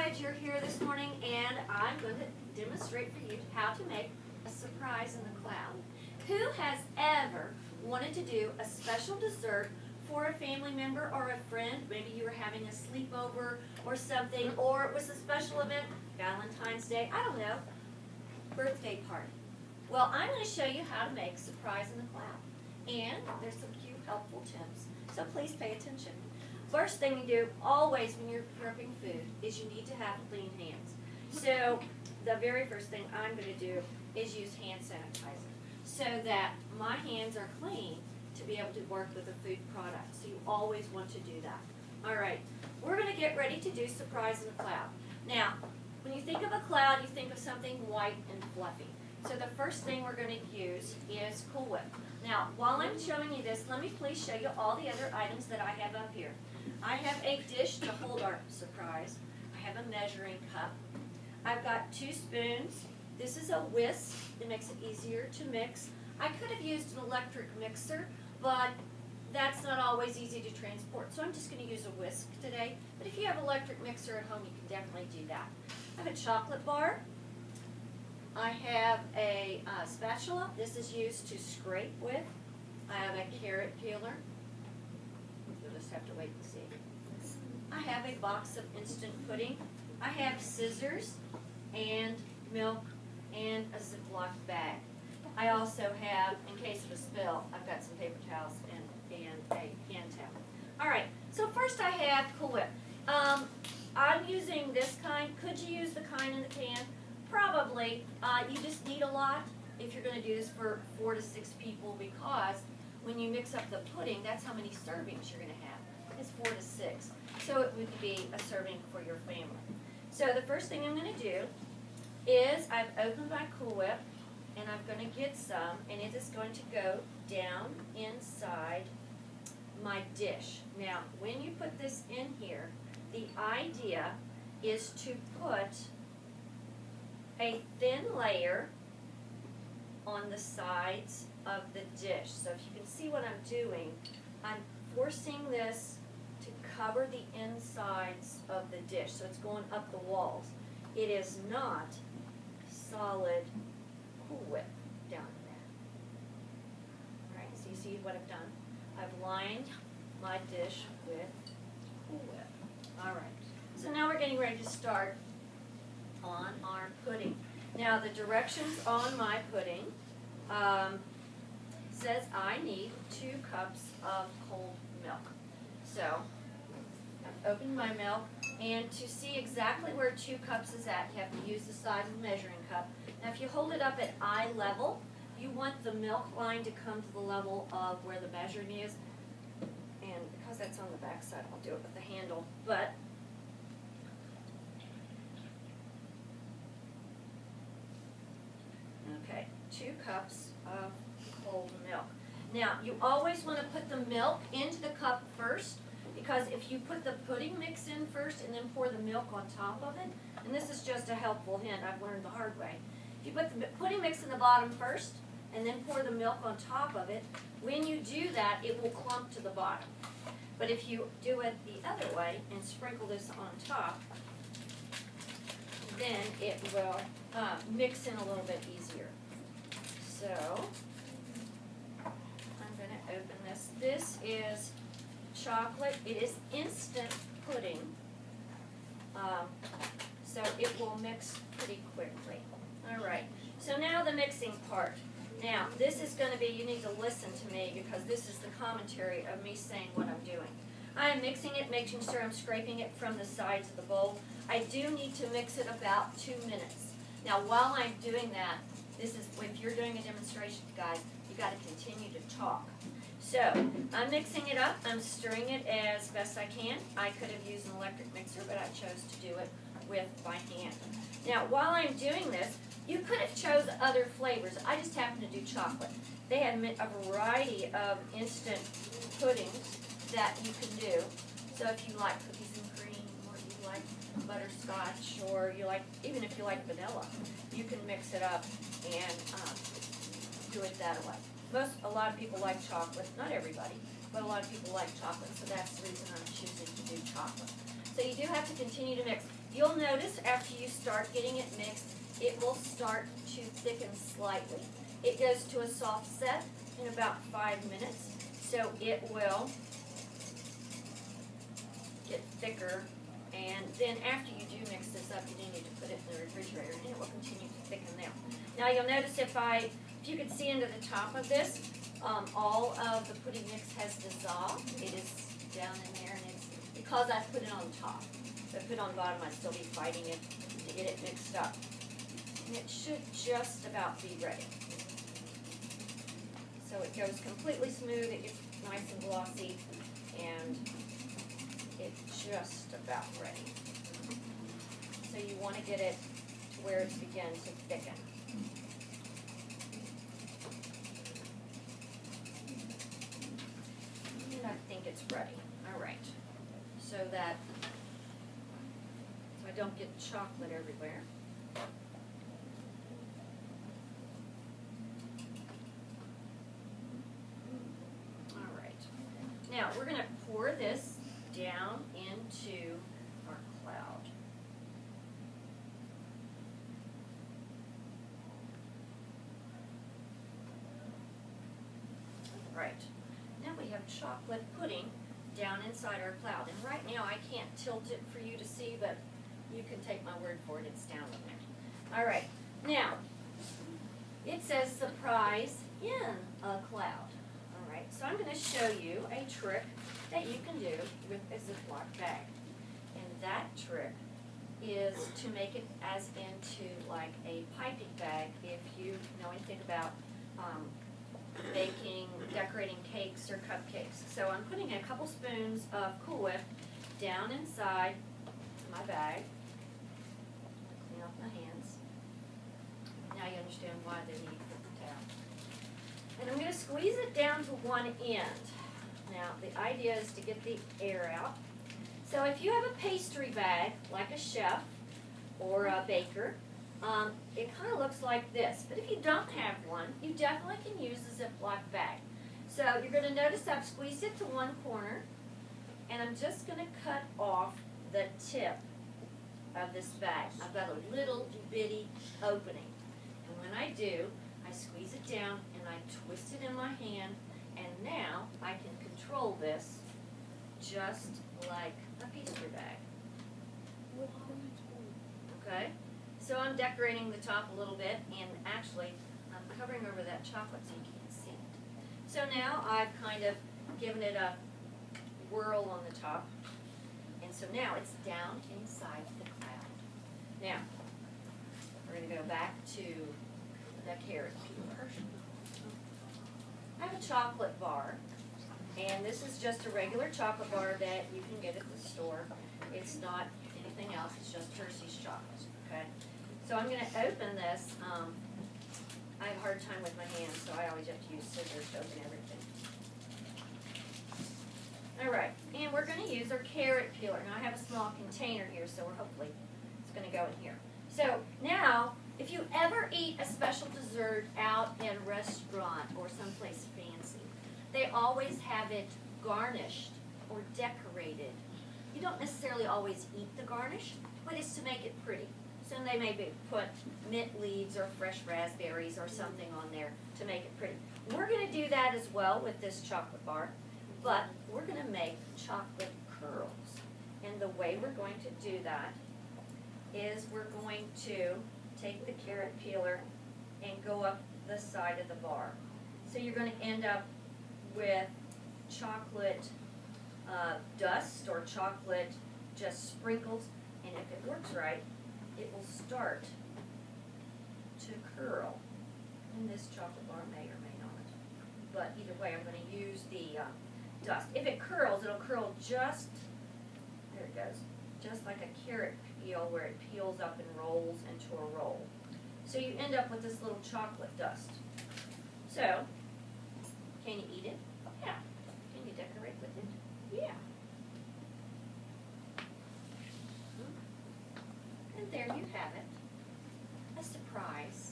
glad you're here this morning, and I'm going to demonstrate for you how to make a surprise in the cloud. Who has ever wanted to do a special dessert for a family member or a friend? Maybe you were having a sleepover or something, or it was a special event, Valentine's Day, I don't know, birthday party. Well, I'm going to show you how to make a surprise in the cloud, and there's some cute, helpful tips, so please pay attention. First thing you do, always when you're prepping food, is you need to have clean hands. So the very first thing I'm going to do is use hand sanitizer so that my hands are clean to be able to work with a food product. So you always want to do that. All right, we're going to get ready to do surprise in the cloud. Now, when you think of a cloud, you think of something white and fluffy. So the first thing we're going to use is Cool Whip. Now, while I'm showing you this, let me please show you all the other items that I have up here. I have a dish to hold our surprise. I have a measuring cup. I've got 2 spoons. This is a whisk. It makes it easier to mix. I could have used an electric mixer, but that's not always easy to transport, so I'm just going to use a whisk today. But if you have an electric mixer at home, you can definitely do that. I have a chocolate bar. I have a spatula. This is used to scrape with. I have a carrot peeler. You'll just have to wait and see. I have a box of instant pudding. I have scissors and milk and a Ziploc bag. I also have, in case of a spill, I've got some paper towels and a hand towel. All right, so first I have Cool Whip. I'm using this kind. Could you use the kind in the can? Probably. You just need a lot if you're going to do this for 4 to 6 people, because when you mix up the pudding, that's how many servings you're going to have. It's 4 to 6. So it would be a serving for your family. So the first thing I'm going to do is I've opened my Cool Whip, and I'm going to get some, and it is going to go down inside my dish. Now, when you put this in here, the idea is to put a thin layer on the sides of the dish. So if you can see what I'm doing, I'm forcing this to cover the insides of the dish. So it's going up the walls. It is not solid Cool Whip down there. All right, so you see what I've done? I've lined my dish with Cool Whip. All right, so now we're getting ready to start on our pudding. Now the directions on my pudding says I need 2 cups of cold milk. So I've opened my milk, and to see exactly where 2 cups is at, you have to use the size of the measuring cup. Now if you hold it up at eye level, you want the milk line to come to the level of where the measuring is. And because that's on the back side, I'll do it with the handle. But okay, 2 cups of cold milk. Now, you always want to put the milk into the cup first, because if you put the pudding mix in first and then pour the milk on top of it, and this is just a helpful hint I've learned the hard way. If you put the pudding mix in the bottom first and then pour the milk on top of it, when you do that, it will clump to the bottom. But if you do it the other way and sprinkle this on top, then it will mix in a little bit easier. So I'm going to open this. This is chocolate. It is instant pudding, so it will mix pretty quickly. All right, so now the mixing part. Now this is going to be, you need to listen to me, because this is the commentary of me saying what I'm doing. I am mixing it, making sure I'm scraping it from the sides of the bowl. I do need to mix it about 2 minutes. Now while I'm doing that, this is, if you're doing a demonstration, guys, you got to continue to talk. So I'm mixing it up. I'm stirring it as best I can. I could have used an electric mixer, but I chose to do it with my hand. Now while I'm doing this, you could have chose other flavors. I just happen to do chocolate. They had a variety of instant puddings that you can do. So if you like cookies and cream, or you like butterscotch, or you like, even if you like vanilla, you can mix it up and do it that way. A lot of people like chocolate, not everybody, but a lot of people like chocolate, so that's the reason I'm choosing to do chocolate. So you do have to continue to mix. you'll notice after you start getting it mixed, it will start to thicken slightly. It goes to a soft set in about 5 minutes, so it will get thicker. And then after you do mix this up, you do need to put it in the refrigerator, and it will continue to thicken down. Now you'll notice if you could see into the top of this, all of the pudding mix has dissolved. It is down in there, and it's because I put it on top. If I put it on the bottom, I'd still be fighting it to get it mixed up. And it should just about be ready. So it goes completely smooth, it gets nice and glossy, and it's just about ready. So you want to get it to where it's begun to thicken. And I think it's ready. All right. So I don't get chocolate everywhere. All right. Now we're going to pour this down into our cloud. All right. Now we have chocolate pudding down inside our cloud. And right now I can't tilt it for you to see, but you can take my word for it, it's down in there. All right. Now, it says surprise in a cloud. All right. So I'm going to show you a trick that you can do with a Ziploc bag. And that trick is to make it as into like a piping bag if you know anything about baking, decorating cakes or cupcakes. So I'm putting a couple spoons of Cool Whip down inside my bag. Clean off my hands. Now you understand why they need paper towel. And I'm going to squeeze it down to one end. Now the idea is to get the air out. So if you have a pastry bag, like a chef or a baker, it kind of looks like this. But if you don't have one, you definitely can use a Ziploc bag. So you're going to notice I've squeezed it to one corner, and I'm just going to cut off the tip of this bag. I've got a little bitty opening. And when I do, I squeeze it down and I twist it in my hand, and now I can control this just like a pastry bag. Okay? So I'm decorating the top a little bit, and actually I'm covering over that chocolate so you can't see it. So now I've kind of given it a whirl on the top, and so now it's down inside the cloud. Now, we're going to go back to the carrot peeler. I have a chocolate bar, and this is just a regular chocolate bar that you can get at the store. It's not anything else, it's just Hershey's chocolate, okay? So I'm going to open this. I have a hard time with my hands, so I always have to use scissors to open everything. All right, and we're going to use our carrot peeler. Now I have a small container here, so hopefully it's going to go in here. So now, if you ever eat a special dessert out in a restaurant or someplace fancy, they always have it garnished or decorated. You don't necessarily always eat the garnish, but it's to make it pretty. So they maybe put mint leaves or fresh raspberries or something on there to make it pretty. We're going to do that as well with this chocolate bar, but we're going to make chocolate curls. And the way we're going to do that is we're going to take the carrot peeler and go up the side of the bar. So you're going to end up with chocolate dust or chocolate just sprinkles, and if it works right, it will start to curl. And this chocolate bar may or may not. But either way, I'm going to use the dust. If it curls, it'll curl just, there it goes, just like a carrot peel where it peels up and rolls into a roll. So you end up with this little chocolate dust. So, can you eat it? Yeah. Can you decorate with it? Yeah. And there you have it. A surprise